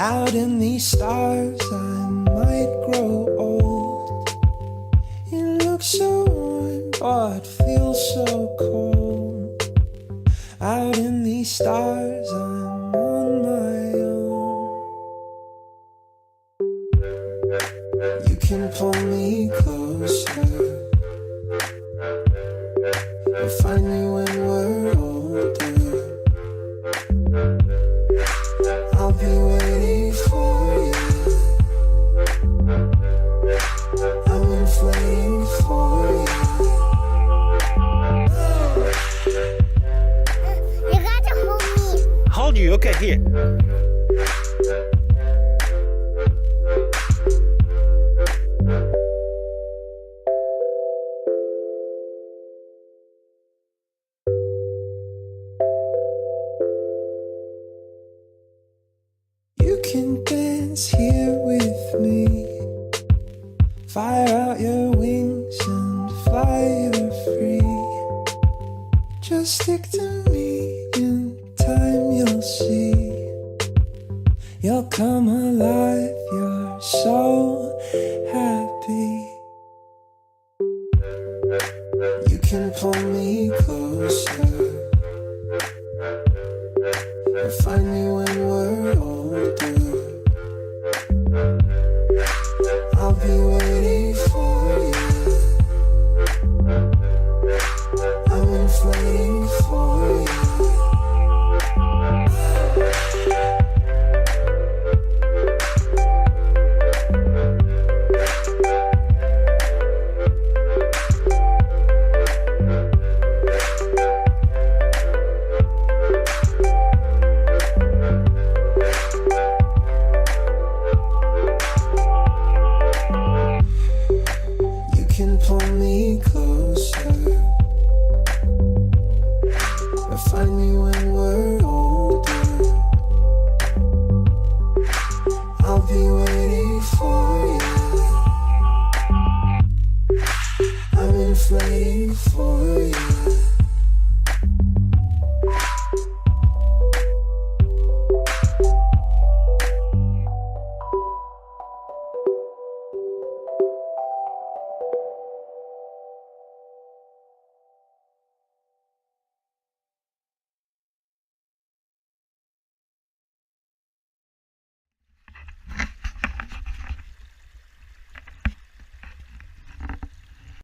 Out in these stars I might grow old. It looks so warm but feels so cold. Out in these stars I'm on my own. You can pull me closer or find me when we're older. I'll be waiting for you. I'm inflating for you. You gotta hold me. Hold you, okay, here. You can dance here with me. Fire out your wings and fly, you're free. Just stick to me, in time you'll see. You'll come alive, you're so happy. You can pull me closer or find me when we're older. I'll be waiting for you. I'm inflating for you. You can pull me closer or find me when we're older. I'll be waiting for you. I'm inflating for you.